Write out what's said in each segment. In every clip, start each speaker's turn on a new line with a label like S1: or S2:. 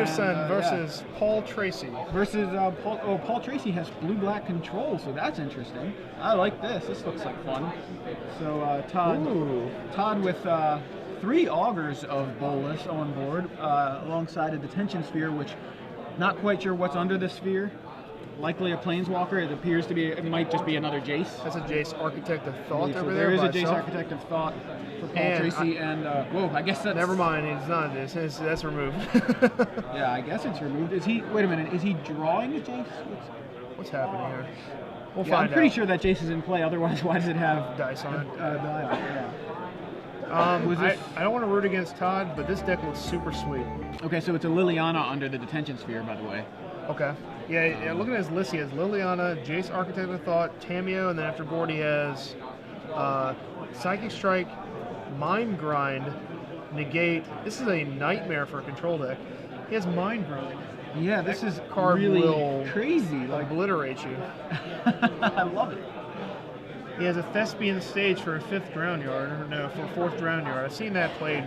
S1: Anderson versus Paul Tracey.
S2: Versus Paul Tracey has blue-black control, so that's interesting. I like this. This looks like fun. So Todd with 3 augurs of Bolus on board, alongside a detention sphere, which not quite sure what's under the sphere. Likely a planeswalker. It appears to be. It might just be another Jace.
S1: That's a Jace Architect of Thought over
S2: there.
S1: There
S2: is a Jace Architect of Thought for Paul Tracey, and whoa, I guess that's.
S1: Never mind. It's not. That's removed.
S2: Yeah, I guess it's removed. Is he? Wait a minute. Is he drawing a Jace?
S1: What's happening here? We'll
S2: find
S1: out.
S2: I'm pretty sure that Jace is in play. Otherwise, why does it have
S1: dice on it?
S2: Yeah.
S1: I don't want to root against Todd, but this deck looks super sweet.
S2: Okay, so it's a Liliana under the detention sphere, by the way.
S1: Okay. Yeah, looking at his list, he has Liliana, Jace Architect of Thought, Tameo, and then after board he has Psychic Strike, Mind Grind, Negate. This is a nightmare for a control deck. He has Mind Grind.
S2: Yeah, this is
S1: card
S2: really
S1: will
S2: crazy.
S1: Like, obliterate you.
S2: I love it.
S1: He has a Thespian Stage for a 5th Drown Yard, or no, for a 4th Drown Yard. I've seen that played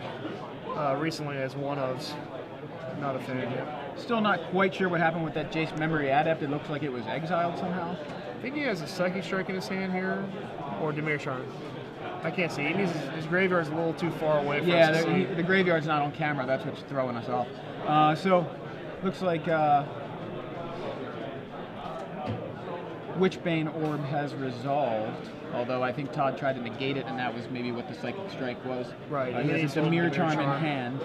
S1: recently as one of. Not a fan yet.
S2: Still not quite sure what happened with that Jace Memory Adept. It looks like it was exiled somehow.
S1: I think he has a Psychic Strike in his hand here, or Dimir Charm. I can't see. His graveyard's a little too far away from us to see.
S2: The graveyard's not on camera. That's what's throwing us off. So, looks like Witchbane Orb has resolved. Although I think Todd tried to negate it, and that was maybe what the Psychic Strike was.
S1: Right.
S2: He has a Dimir Charm in hand,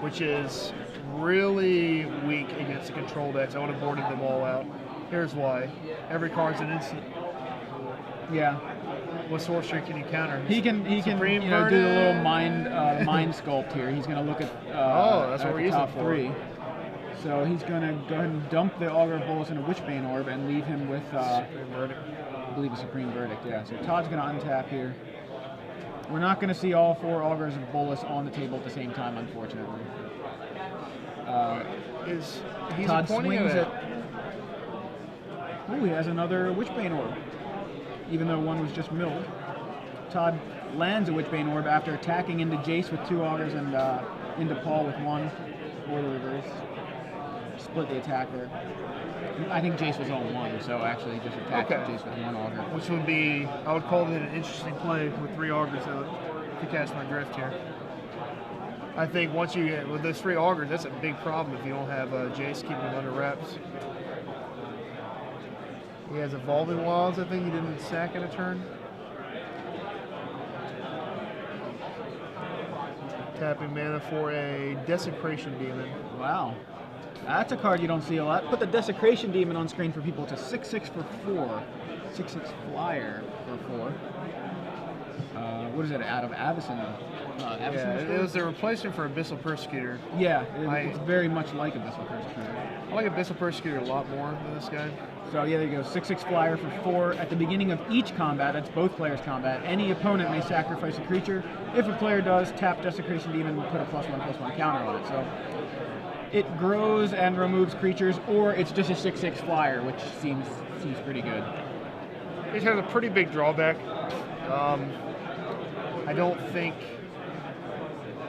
S1: which is really weak against the control decks. I would have boarded them all out. Here's why. Every card's an instant.
S2: Yeah.
S1: What sorcery can you counter?
S2: He can do the little mind sculpt here. He's going to look at
S1: that's what we're using
S2: top 3. So he's going to go ahead and dump the Augur of Bolus in a Witchbane Orb and leave him with I believe a Supreme Verdict. Yeah. So Todd's going to untap here. We're not going to see all 4 Augurs of Bolus on the table at the same time, unfortunately. Todd swings it. Oh, he has another Witchbane Orb, even though one was just milled. Todd lands a Witchbane Orb after attacking into Jace with 2 Augurs and into Paul with 1, or the reverse. Split the attack there. I think Jace was on 1, so actually just attacked Jace with 1 Augur.
S1: Which would be, I would call it an interesting play with 3 Augurs to catch my drift here. I think once you get with those 3 Augurs, that's a big problem if you don't have Jace keeping him under wraps. He has Evolving Wilds, I think he didn't sack in a turn. Tapping mana for a Desecration Demon.
S2: Wow. That's a card you don't see a lot. Put the Desecration Demon on screen for people. It's a 6/6 for 4. 6/6 flyer for 4. What is it, out of Avacyn?
S1: It was the replacement for Abyssal Persecutor.
S2: Yeah, it's very much like Abyssal Persecutor.
S1: I like Abyssal Persecutor a lot more than this guy.
S2: So yeah, there you go, 6/6 flyer for 4. At the beginning of each combat, that's both players' combat, any opponent may sacrifice a creature. If a player does, tap Desecration Demon and put a +1/+1 counter on it. So it grows and removes creatures, or it's just a 6/6 flyer, which seems pretty good.
S1: It has a pretty big drawback. I don't think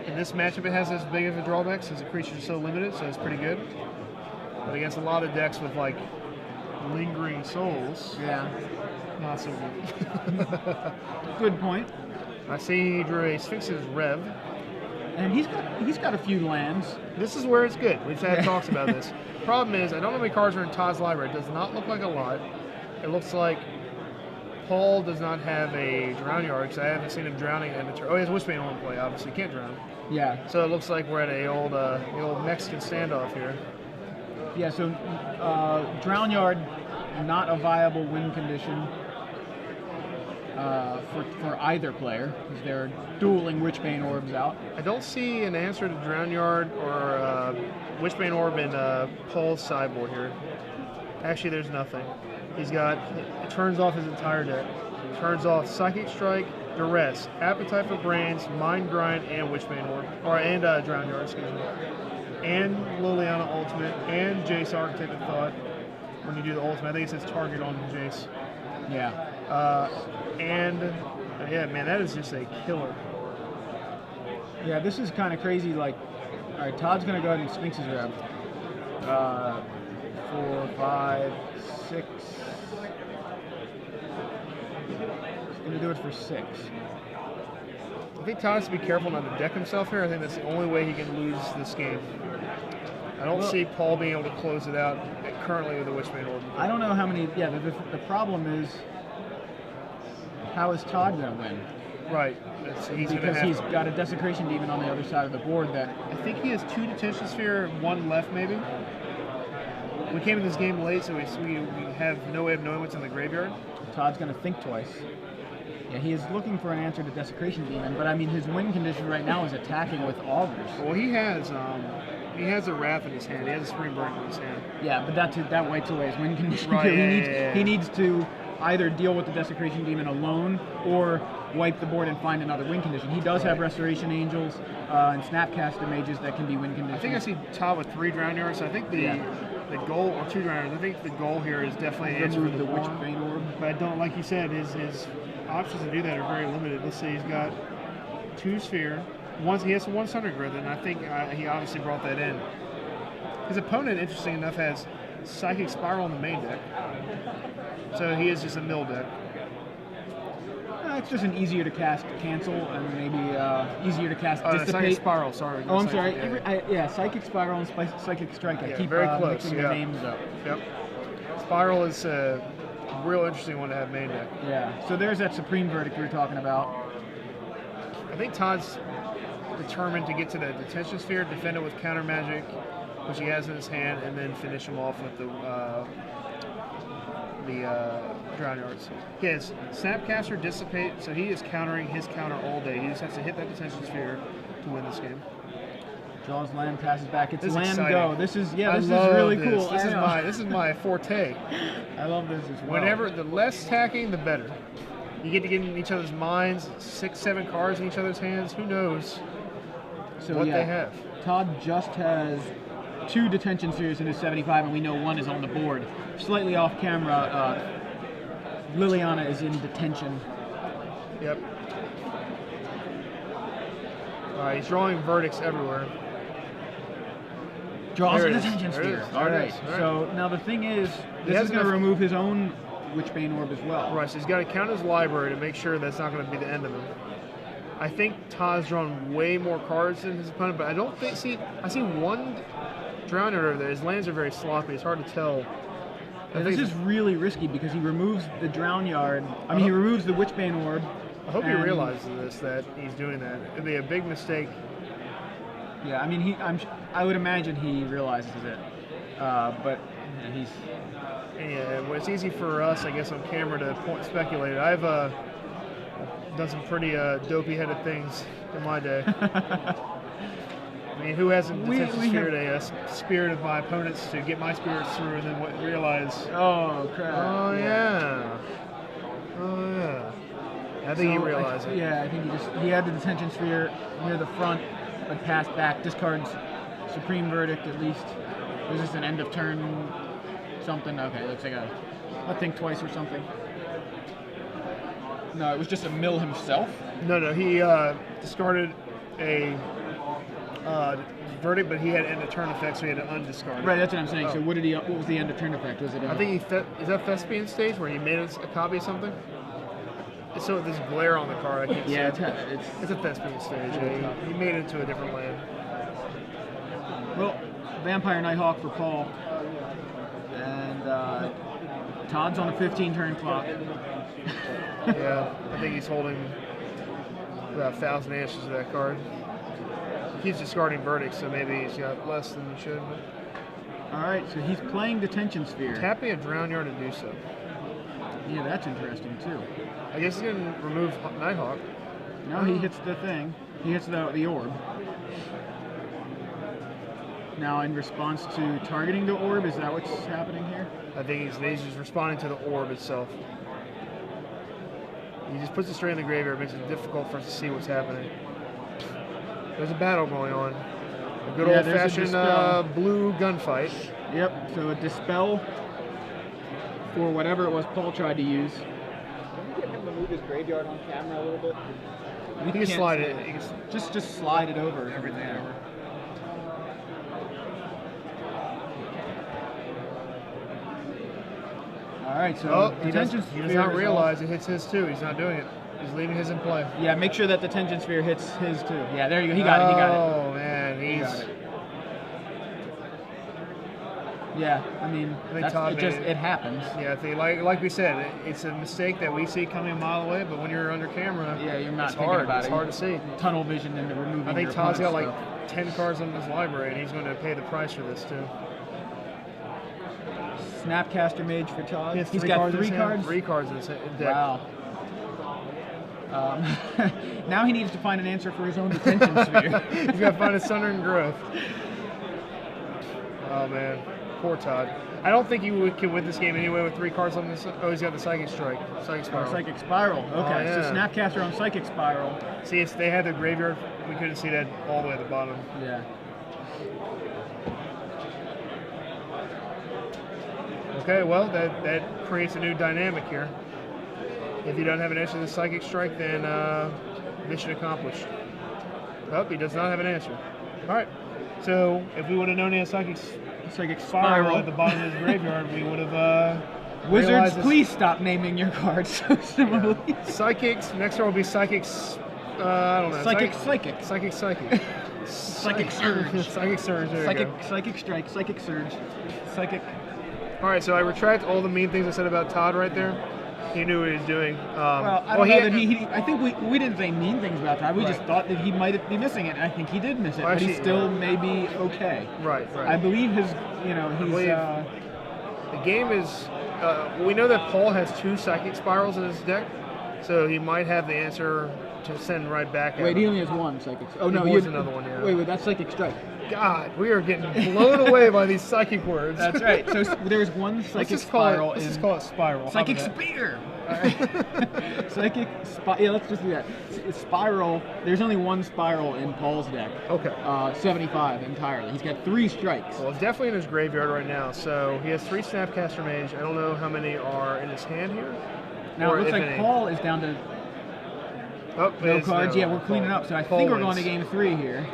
S1: in this matchup it has as big of a drawback since the creatures are so limited, so it's pretty good. But against a lot of decks with like Lingering Souls, not so good.
S2: Good point.
S1: I see he drew a Sphinx's Rev.
S2: And he's got a few lands.
S1: This is where it's good. We've had talks about this. Problem is, I don't know how many cards are in Todd's library. It does not look like a lot. It looks like Paul does not have a Drown Yard, because I haven't seen him drowning in a turn. Oh, he has Wishbane on play, obviously. He can't drown.
S2: Yeah.
S1: So it looks like we're at the old Mexican standoff here.
S2: Yeah, so Drown Yard, not a viable win condition for either player, because they're dueling Witchbane Orbs out.
S1: I don't see an answer to Drown Yard or Witchbane Orb in Paul's sideboard here. Actually, there's nothing. He's got, it turns off his entire deck. Turns off Psychic Strike, Duress, Appetite for Brains, Mind Grind, and Witchbane Orb. And Drown Yard, excuse me. And Liliana Ultimate, and Jace Architect of Thought. When you do the Ultimate, I think it says target on Jace.
S2: Yeah.
S1: Yeah, man, that is just a killer.
S2: Yeah, this is kind of crazy. Like, All right, Todd's going to go ahead and Sphinx his rep. 4, 5, 6. He's going to do it for 6.
S1: I think Todd has to be careful not to deck himself here. I think that's the only way he can lose this game. I don't see Paul being able to close it out currently with the Witchbane Orb.
S2: I don't know how many. Yeah, the problem is, how is Todd going to win?
S1: Right.
S2: Because he's got a Desecration Demon on the other side of the board that...
S1: I think he has 2 Detention Sphere, 1 left maybe. We came in this game late, so we have no way of knowing what's in the graveyard.
S2: Todd's going to think twice. Yeah, he is looking for an answer to Desecration Demon, but I mean, his win condition right now is attacking with Augurs.
S1: Well, he has a Wrath in his hand. He has a Spring Burn in his hand.
S2: Yeah, but that wipes away his win condition.
S1: Right,
S2: he needs to either deal with the Desecration Demon alone or wipe the board and find another win condition. He does have Restoration Angels and Snapcaster Mages that can be win conditions.
S1: I think I see Todd with 3 Drown Yards. So I think the goal, or 2 Drown Yards, I think the goal here is definitely answer
S2: remove the Witchbane Orb.
S1: But I don't, like you said, his options to do that are very limited. Let's see, he's got 2 Sphere. He has 1 Thunder Growth, and I think he obviously brought that in. His opponent, interesting enough, has Psychic Spiral in the main deck. So he is just a mill deck.
S2: It's just an easier to cast Cancel and maybe easier to cast Dissipate.
S1: Psychic Spiral, sorry.
S2: Oh, I'm sorry. Psychic Spiral and Psychic Strike. I keep
S1: very close,
S2: mixing the names up.
S1: Yep. Spiral is a real interesting one to have main deck.
S2: Yeah. So there's that Supreme Verdict we were talking about.
S1: I think Todd's determined to get to the Detention Sphere, defend it with Counter Magic, which he has in his hand, and then finish him off with the Drown Yards. He has Snapcaster, Dissipate, so he is countering his counter all day. He just has to hit that Detention Sphere to win this game.
S2: Draws land, passes back. It's land
S1: exciting.
S2: Go. This is really cool.
S1: This is my forte.
S2: I love this as well.
S1: Whenever the less attacking, the better. You get to get in each other's minds, 6, 7 cards in each other's hands. Who knows what they have?
S2: Todd just has 2 Detention Spheres in his 75, and we know 1 is on the board. Slightly off camera, Liliana is in detention.
S1: Yep. All right, he's drawing verdicts everywhere.
S2: Draws a Detention Sphere. All right. So now the thing is, this is going to remove his own Witchbane Orb as well.
S1: Right, so he's got to count his library to make sure that's not going to be the end of him. I think Todd's drawn way more cards than his opponent, but I don't think, I see 1 Drown Yard over there. His lands are very sloppy. It's hard to tell.
S2: Yeah, this is really risky because he removes the Drown Yard. He removes the Witchbane Orb.
S1: I hope he realizes this, that he's doing that. It'd be a big mistake.
S2: Yeah, I mean, I would imagine he realizes it, but he's.
S1: Yeah, well, it's easy for us, I guess, on camera to speculate. I've done some pretty dopey-headed things in my day. I mean, who hasn't spirited my opponents to get my spirits through and then realize?
S2: Oh crap!
S1: Oh yeah. I think he realized it.
S2: Yeah, I think he had the Detention Sphere near the front, but passed back. Discards Supreme Verdict at least. Was this an end of turn something? Okay, looks like a think twice or something. No, it was just a mill himself.
S1: No, he discarded a verdict, but he had end of turn effect, so he had to undiscard it.
S2: Right, that's what I'm saying. So what was the end of turn effect? Was it?
S1: I think is that Thespian stage where he made a copy of something? So this glare on the card, I can't see. It's a Thespian stage. He made it into a different land.
S2: Well, Vampire Nighthawk for Paul, and Todd's on a 15-turn clock.
S1: Yeah, I think he's holding about 1,000 ashes of that card. He keeps discarding verdicts, so maybe he's got less than he should.
S2: All right, so he's playing Detention Sphere.
S1: Tapping a Drown Yard to do so.
S2: Yeah, that's interesting too.
S1: I guess he's going to remove Nighthawk.
S2: No, he hits the thing. He hits the orb. Now, in response to targeting the orb, is that what's happening here?
S1: I think he's just responding to the orb itself. He just puts it straight in the graveyard. It makes it difficult for us to see what's happening. There's a battle going on. A good old-fashioned blue gunfight.
S2: Yep, so a Dispel for whatever it was Paul tried to use. Can we get him to move his graveyard on camera a little bit?
S1: He can slide it.
S2: Just slide it over.
S1: Everything over.
S2: right, so
S1: Oh, he does
S2: detention
S1: not
S2: sphere
S1: realize it hits his too. He's not doing it. He's leaving his in play.
S2: Yeah, make sure that the detention sphere hits his too. Yeah, there you go. He got it. He got it.
S1: Oh man,
S2: He got
S1: he's.
S2: it. Yeah, I mean,
S1: I think Todd
S2: it happens.
S1: Yeah, I think like we said, it's a mistake that we see coming a mile away. But when you're under camera,
S2: Yeah, you're not
S1: it's
S2: thinking
S1: hard.
S2: about
S1: It's
S2: it.
S1: hard to see.
S2: Tunnel vision into removing.
S1: I think
S2: your
S1: Todd's got
S2: opponent's
S1: like
S2: stuff.
S1: 10 cards in his library, and he's going to pay the price for this too.
S2: Snapcaster Mage for Todd.
S1: He has
S2: He's
S1: three
S2: got
S1: cards in
S2: 3
S1: his hand,
S2: cards.
S1: 3 cards in his deck.
S2: Wow. Now he needs to find an answer for his own detention sphere.
S1: He's got to find a Southern Growth. Oh man, poor Todd. I don't think he can win this game anyway with 3 cards on this. Oh, he's got the Psychic Strike, Psychic Spiral.
S2: Psychic Spiral. Okay,
S1: yeah.
S2: so Snapcaster on Psychic Spiral.
S1: See, if they had their graveyard, we couldn't see that all the way at the bottom.
S2: Yeah.
S1: Okay, well, that creates a new dynamic here. If you don't have an answer to the Psychic Strike, then mission accomplished. Oh, he does not have an answer. All right. So if we would have known he had Psychic Spiral at the bottom of his graveyard, we would have
S2: Wizards, please stop naming your cards so similarly.
S1: Yeah. Psychics. Next one will be Psychics. I don't know.
S2: Psychic.
S1: Psychic.
S2: Psychic Surge.
S1: Psychic Surge. There you go.
S2: Psychic Strike. Psychic Surge. Psychic.
S1: All right, so I retract all the mean things I said about Todd right there. He knew what he was doing.
S2: Well, I don't know that he I think we didn't say mean things about Todd. We just thought that he might be missing it. And I think he did miss it, but he still may be okay.
S1: Right.
S2: I believe he's.
S1: The game is. We know that Paul has 2 Psychic Spirals in his deck, so he might have the answer to send right back.
S2: Wait, he only has 1 Psychic. Oh no,
S1: he has another one. Yeah.
S2: Wait, that's Psychic Strike.
S1: God, we are getting blown away by these psychic words.
S2: That's right. So there's 1 Psychic Spiral.
S1: Let's just call it Spiral.
S2: Psychic Spear. Psychic Spiral. Yeah, let's just do that. Spiral. There's only 1 Spiral in Paul's deck.
S1: Okay.
S2: 75 entirely. He's got 3 strikes.
S1: Well, it's definitely in his graveyard right now. So he has 3 Snapcaster Mage. I don't know how many are in his hand here.
S2: Now it looks like Paul is down to no cards. Yeah, we're cleaning up. So I think we're going to game 3 here.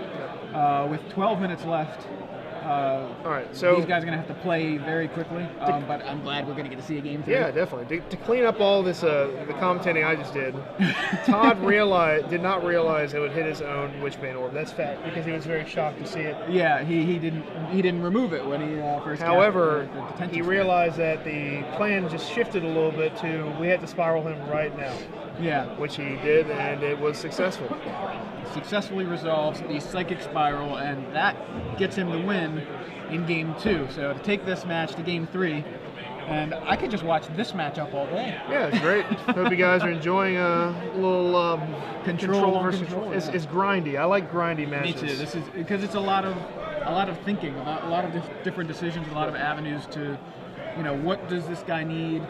S2: With 12 minutes left. All
S1: right, so
S2: these guys are going to have to play very quickly, but I'm glad we're going to get to see a game 3.
S1: Yeah, definitely. To clean up all this, the commentating I just did, Todd did not realize it would hit his own Witchbane Orb. That's fact, because he was very shocked to see it.
S2: Yeah, he didn't remove it when he first.
S1: However, he realized that the plan just shifted a little bit to we had to spiral him right now.
S2: Yeah,
S1: which he did, and it was successful.
S2: Successfully resolves the Psychic Spiral, and that gets him the win in game 2. So to take this match to game 3, and I could just watch this matchup all day.
S1: Yeah, it's great. Hope you guys are enjoying a little control versus
S2: control.
S1: It's grindy. I like grindy matches.
S2: Me too. This is because it's a lot of thinking, a lot of different decisions, a lot of avenues to, what does this guy need.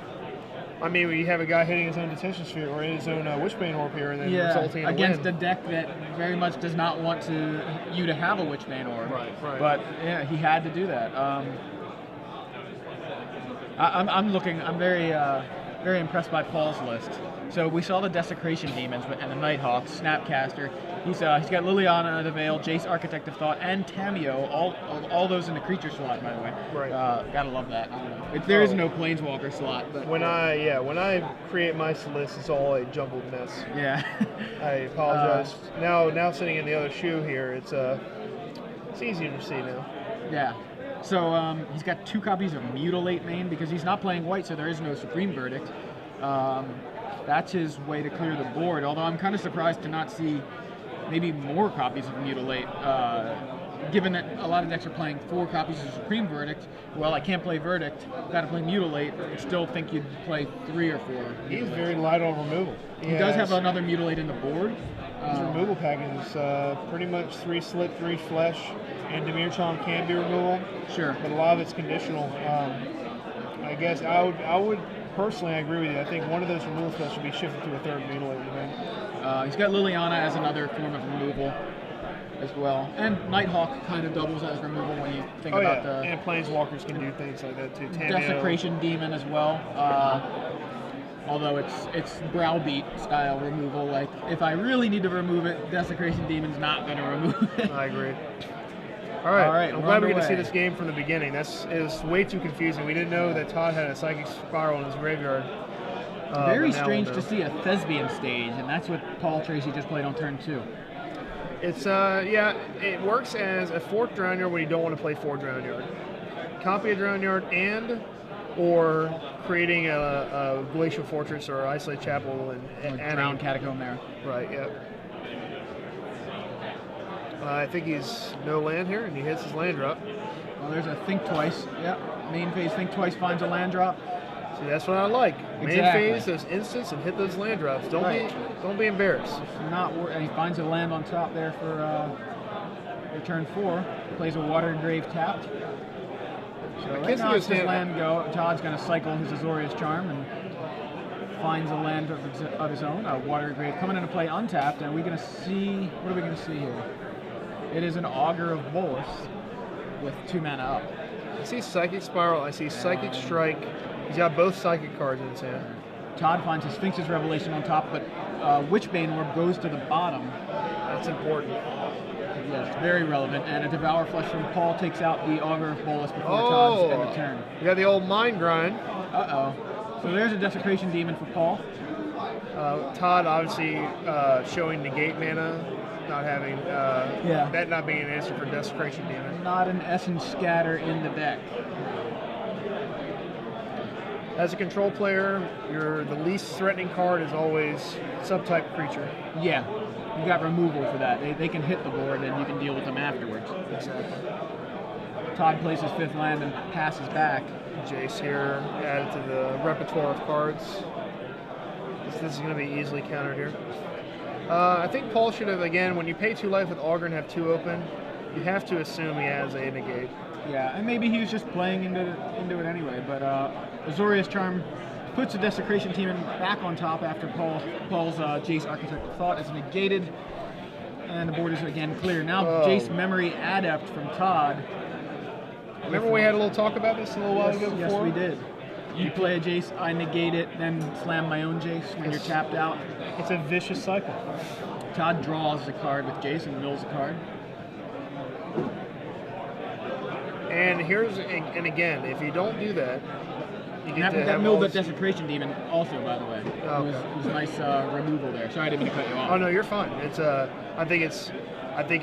S1: I mean, we have a guy hitting his own detention sphere or his own Witchbane Orb here, and then resulting in
S2: against
S1: a win.
S2: a deck that very much does not want you to have a Witchbane Orb.
S1: Right.
S2: But yeah, he had to do that. I'm very very impressed by Paul's list. So we saw the Desecration Demons and the Nighthawk, Snapcaster. He's got Liliana the Veil, Jace Architect of Thought, and Tameo. All those in the creature slot, by the way.
S1: Right.
S2: Gotta love that. There is no Planeswalker slot. But
S1: when I create my list, it's all a jumbled mess.
S2: Yeah.
S1: I apologize. Now sitting in the other shoe here, it's easier to see now.
S2: Yeah. So he's got 2 copies of Mutilate main because he's not playing white, so there is no Supreme Verdict. That's his way to clear the board, although I'm kind of surprised to not see maybe more copies of Mutilate, given that a lot of decks are playing 4 copies of Supreme Verdict. Well, I can't play Verdict, gotta play Mutilate. I still think you'd play 3 or 4.
S1: He's very light on removal.
S2: He does have another Mutilate in the board.
S1: His removal package is pretty much 3 Slit, 3 Flesh, and Dimir Charm can be removal.
S2: Sure.
S1: But a lot of it's conditional. I guess I would personally, I agree with you. I think one of those removal spells should be shifted to a 3rd Mutilate.
S2: He's got Liliana as another form of removal as well. And Nighthawk kind of doubles as removal when you think about the...
S1: And Planeswalkers can do things like that too.
S2: Desecration Demon as well. Although it's browbeat style removal. Like, if I really need to remove it, Desecration Demon's not going to remove it.
S1: I agree. All right.
S2: All right,
S1: I'm
S2: we're
S1: glad we get to see
S2: underway.
S1: this game from the beginning. It was way too confusing. We didn't know that Todd had a Psychic Spiral in his graveyard.
S2: Very
S1: but now
S2: strange
S1: we'll
S2: to
S1: know.
S2: see a Thespian stage, and that's what Paul Tracey just played on turn 2.
S1: It's yeah, it works as a 4th Drown Yard when you don't want to play 4 Drown Yard. Copy a Drown Yard or creating a Glacial Fortress or Isolated Chapel and
S2: Or
S1: adding.
S2: Drowned Catacomb there.
S1: Right. Yeah. I think he's no land here, and he hits his land drop.
S2: Well, there's a Think Twice. Yep. Main phase Think Twice finds a land drop.
S1: See, that's what I like. Main
S2: Exactly.
S1: phase, those instants, and hit those land drops. Don't be embarrassed.
S2: And he finds a land on top there for turn 4. Plays a Water Grave tapped. So right now it's his land go. Todd's going to cycle his Azorius Charm and finds a land of his own, a Water Grave coming into play untapped. And we're going to see, what are we going to see here? It is an Augur of Bolus with 2 mana up.
S1: I see Psychic Spiral. I see Psychic Strike. He's got both Psychic cards in his hand.
S2: Todd finds his Sphinx's Revelation on top, but Witchbane Orb goes to the bottom.
S1: That's important.
S2: Yes, very relevant. And a Devour Flesh from Paul takes out the Augur of Bolus before Todd's end of turn.
S1: You got the old Mind Grind.
S2: Uh-oh. So there's a Desecration Demon for Paul.
S1: Todd obviously showing Negate mana, not having that not being an answer for Desecration Demon.
S2: Not an Essence Scatter in the deck.
S1: As a control player, the least threatening card is always Subtype Creature.
S2: Yeah, you got removal for that. They can hit the board and you can deal with them afterwards.
S1: Exactly.
S2: Todd plays his 5th land and passes back.
S1: Jace here, added to the repertoire of cards. This is going to be easily countered here. I think Paul should have, again, when you pay 2 life with Augur and have 2 open, you have to assume he has a negate.
S2: Yeah, and maybe he was just playing into it anyway, but Azorius Charm puts the Desecration Demon back on top after Paul's Jace Architect of Thought is negated, and the board is again clear. Now Jace Memory Adept from Todd.
S1: Remember we had a little talk about this a little while ago before?
S2: Yes, we did. You play a Jace, I negate it, then slam my own Jace when you're tapped out.
S1: It's a vicious cycle.
S2: Todd draws the card with Jace and mills the card.
S1: And again, if you don't do that, you get
S2: that milled that Desecration Demon also, by the way.
S1: Oh,
S2: It was nice removal there. Sorry, I didn't mean to cut you off.
S1: Oh no, you're fine. I think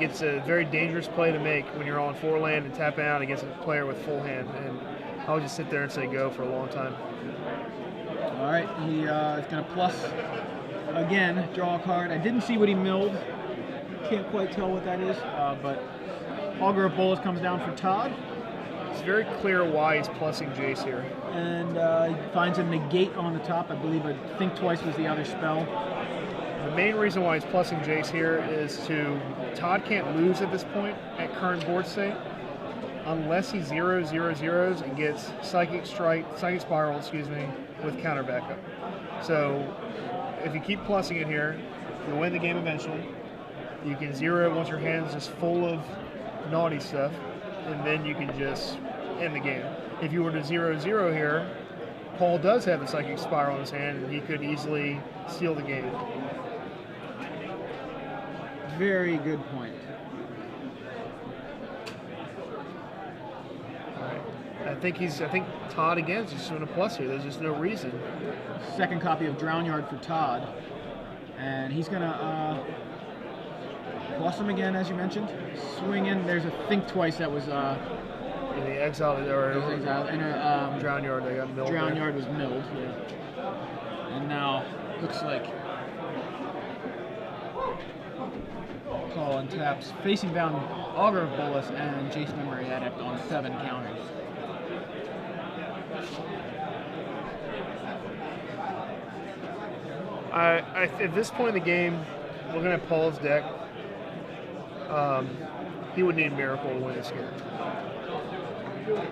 S1: it's a very dangerous play to make when you're on 4 land and tapping out against a player with full hand. And I'll just sit there and say go for a long time.
S2: All right, he is going to plus again, draw a card. I didn't see what he milled. Can't quite tell what that is, but Augur of Bolus comes down for Todd.
S1: It's very clear why he's plussing Jace here.
S2: And he finds a negate on the top. I believe a Think Twice was the other spell.
S1: The main reason why he's plussing Jace here is Todd can't lose at this point at current board state unless he 0/0/0s and gets Psychic Spiral, with counter backup. So if you keep plussing it here, you'll win the game eventually. You can 0 it once your hand's just full of naughty stuff, and then you can just end the game. If you were to 0/0 here, Paul does have the Psychic Spiral in his hand, and he could easily steal the game.
S2: Very good point.
S1: I think Todd again is just doing a plus here. There's just no reason.
S2: Second copy of Drown Yard for Todd, and he's gonna plus him again, as you mentioned. Swing in. There's a Think Twice that was
S1: In the exile or
S2: exiled, and a
S1: Drown Yard. They got milled.
S2: Drown
S1: there.
S2: Yard was milled. Yeah. And now looks like Paul untaps, facing down Augur of Bolus and Jace Memory Adept on 7 counters.
S1: At this point in the game, looking at Paul's deck, he would need Miracle to win this game.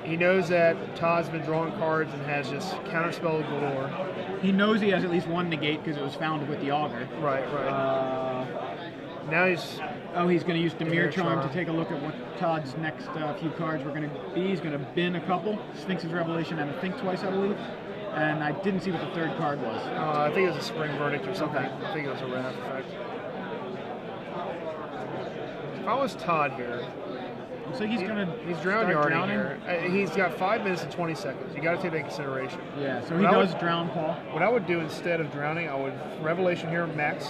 S1: He knows that Todd's been drawing cards and has just counterspell galore.
S2: He knows he has at least 1 negate because it was found with the Augur.
S1: Right. Now he's
S2: going to use Demir Charm
S1: Charm
S2: to take a look at what Todd's next few cards were going to be. He's going to bin a couple, Sphinx's Revelation and a Think Twice, I believe. And I didn't see what the third card was.
S1: I think it was a Spring Verdict or something.
S2: Okay.
S1: I think it was a Wrath effect. If I was Todd here,
S2: Looks like he's
S1: He's drown yarding here. He's got 5 minutes and 20 seconds. You got to take that into consideration.
S2: Yeah, so he does drown Paul.
S1: What I would do instead of drowning, I would Revelation here max.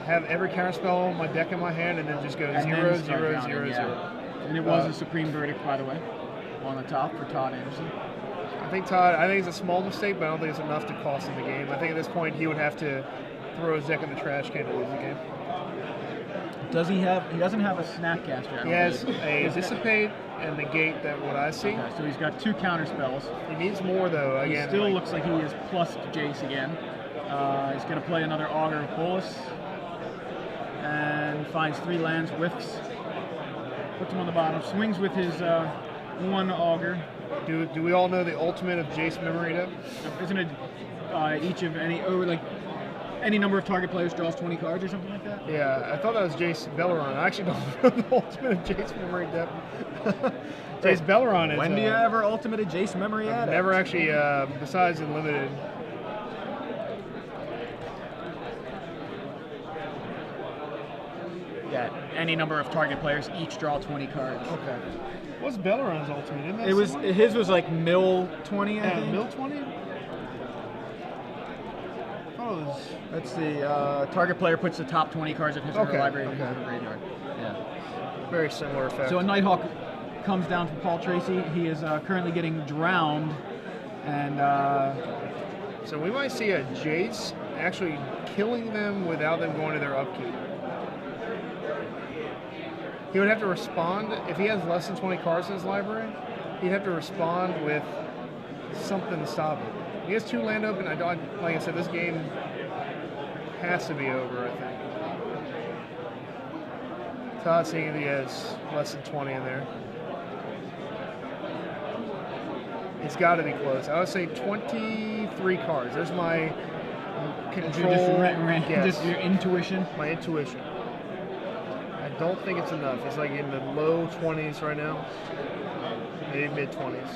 S1: Have every counterspell on my deck in my hand, and then just go 0, 0, 0, 0.
S2: And it was a supreme verdict, by the way, on the top for Todd Anderson.
S1: I think it's a small mistake, but I don't think it's enough to cost him the game. I think at this point he would have to throw his deck in the trash can to lose the game.
S2: Does he have? He doesn't have a Snapcaster.
S1: He has a Dissipate and Negate. That what I see.
S2: Okay, so he's got 2 counter spells.
S1: He needs more though. Again,
S2: he still looks like he is plus Jace again. He's going to play another Augur of Bolus and finds 3 lands, whiffs, puts them on the bottom, swings with his 1 Augur.
S1: Do we all know the ultimate of Jace memory deck?
S2: Isn't it each of any number of target players draws 20 cards or something like that?
S1: Yeah, I thought that was Jace Belleron. I actually don't know the ultimate of Jace memory deck. Jace Belleron is.
S2: When do you ever ultimated Jace memory at?
S1: Never actually, besides in limited.
S2: Yeah, any number of target players each draw 20 cards.
S1: Okay. What's Belleron's ultimate? Isn't that
S2: his was like mill 20, I think.
S1: Mill 20?
S2: Let's see. Target player puts the top 20 cards of his or her library into the graveyard. Yeah.
S1: Very similar effect.
S2: So a Nighthawk comes down from Paul Tracey. He is currently getting drowned, and
S1: so we might see a Jace actually killing them without them going to their upkeep. He would have to respond if he has less than 20 cards in his library. He'd have to respond with something to stop it. He has 2 land open. Like I said, this game has to be over, I think. Todd seeing he has less than 20 in there. It's got to be close. I would say 23 cards. There's my control guess.
S2: Just your intuition?
S1: My intuition. I don't think it's enough. It's like in the low 20s right now. Maybe mid-20s.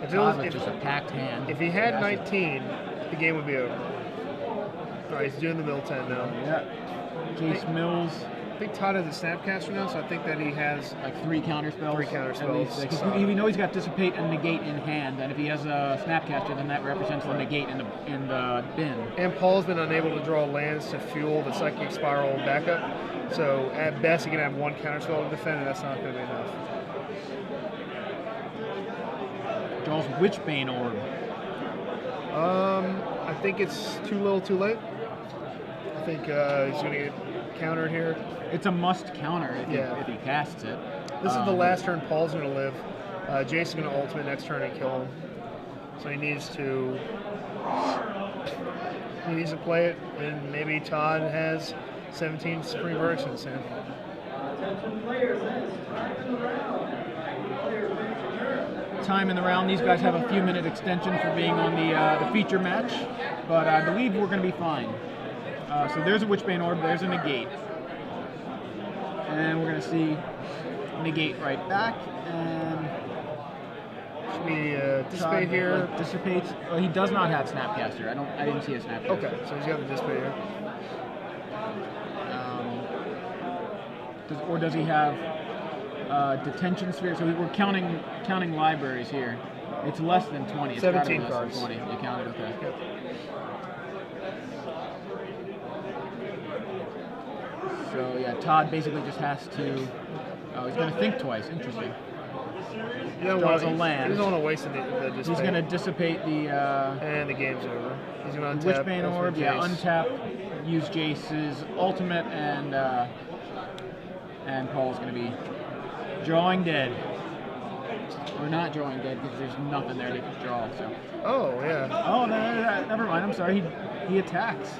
S1: If
S2: just a packed hand.
S1: If he had 19, the game would be over. All right, he's doing the mill 10 now.
S2: Yeah. Jace Mills.
S1: I think Todd has a Snapcaster now, so I think that he has
S2: like 3 counter spells.
S1: 3 counter spells.
S2: We know he's got Dissipate and Negate in hand, and if he has a Snapcaster, then that represents the Negate in the bin.
S1: And Paul's been unable to draw lands to fuel the Psychic Spiral backup, so at best he can have 1 counter spell to defend, and that's not going to be enough.
S2: Draws Witchbane Orb.
S1: I think it's too little, too late. I think he's going to get countered here.
S2: It's a must counter if he casts it.
S1: This is the last turn Paul's going to live. Jace is going to ultimate next turn and kill him. So he needs to play it, and maybe Todd has 17 Supreme Verdicts in his hand.
S2: Time in the round. These guys have a few minute extension for being on the feature match, but I believe we're going to be fine. So there's a Witchbane Orb, there's a Negate. And we're going to see Negate right back, and
S1: should be Dissipate here.
S2: Dissipates. Oh, he does not have Snapcaster. I didn't see a Snapcaster.
S1: Okay, so he's got the Dissipate here.
S2: Does he have Detention Sphere? So we're counting libraries here. It's less than 20. It's
S1: 17 cards.
S2: 20. You counted, okay.
S1: Yep.
S2: So yeah, Todd basically just has to. Oh, he's going to think twice. Interesting. Draws a land.
S1: He doesn't want to waste the Dissipate.
S2: He's going to dissipate the.
S1: And the game's over. He's going to untap.
S2: Witchbane Orb. Yeah, untap. Use Jace's ultimate, and Paul's going to be drawing dead. Or not drawing dead because there's nothing there to draw. So.
S1: Oh yeah.
S2: Oh, never mind. I'm sorry. He attacks.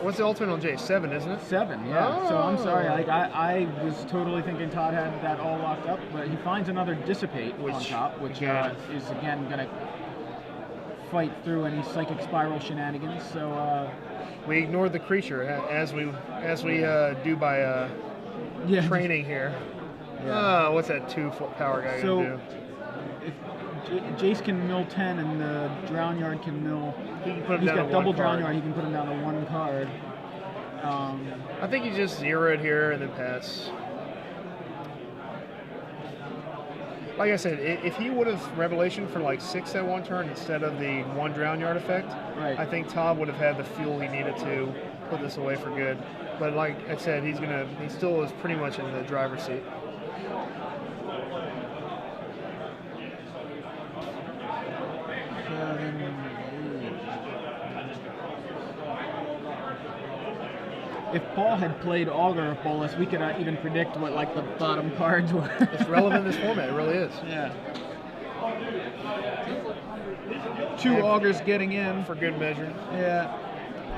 S1: What's the ultimate on Jace? 7, isn't it?
S2: 7, yeah. Oh. So I'm sorry. Like I was totally thinking Todd had that all locked up, but he finds another Dissipate on top, which is again going to fight through any Psychic Spiral shenanigans. So
S1: we ignored the creature as we do by training here. Yeah. What's that 2 power guy going to do?
S2: If Jace can mill 10 and the Drown Yard can mill.
S1: He's
S2: got double Drown Yard. He can put him down to 1 card.
S1: I think you just 0 it here and then pass. Like I said, if he would have Revelation for like 6 at one turn instead of the 1 Drown Yard effect,
S2: Right.
S1: I think Todd would have had the fuel he needed to put this away for good. But like I said, he still is pretty much in the driver's seat.
S2: If Paul had played Augur of Bolus, we could not even predict what like the bottom cards were.
S1: It's relevant in this format. It really is.
S2: Yeah. 2 Augurs getting in.
S1: For good measure.
S2: Yeah.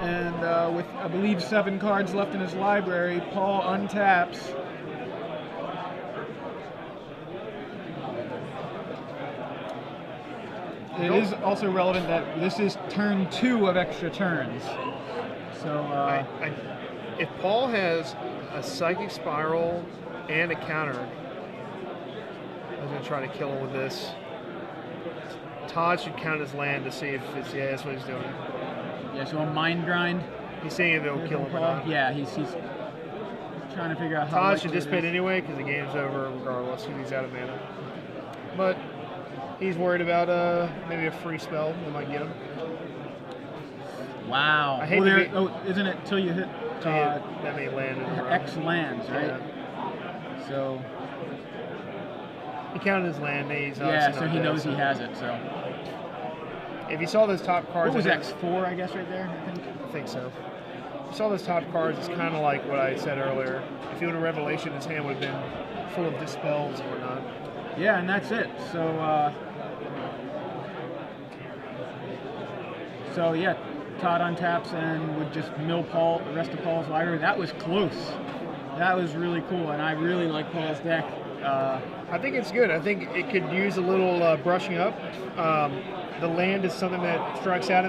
S2: And with, I believe, 7 cards left in his library, Paul untaps. It is also relevant that this is turn 2 of extra turns. So,
S1: if Paul has a Psychic Spiral and a counter, I was going to try to kill him with this. Todd should count his land to see if it's, yeah, that's what he's doing.
S2: Yeah, so a Mind Grind.
S1: He's seeing if it'll kill him or not.
S2: Yeah, he's trying to figure out how.
S1: Todd should dissipate anyway because the game's over regardless if he's out of mana. But he's worried about maybe a free spell that might get him.
S2: Wow.
S1: I hate to be,
S2: isn't it till you hit
S1: that many land in a row.
S2: X lands, right?
S1: Yeah.
S2: So.
S1: He counted his land. He's
S2: so he knows he has it. So.
S1: If you saw those top cards,
S2: what was X4? I guess right there.
S1: I think so. If you saw those top cards, it's kind of like what I said earlier. If he would have Revelation, his hand would have been full of dispels and whatnot.
S2: Yeah, and that's it. So yeah, Todd untaps and would just mill Paul, the rest of Paul's library. That was close. That was really cool, and I really like Paul's deck.
S1: I think it's good. I think it could use a little brushing up. The land is something that strikes out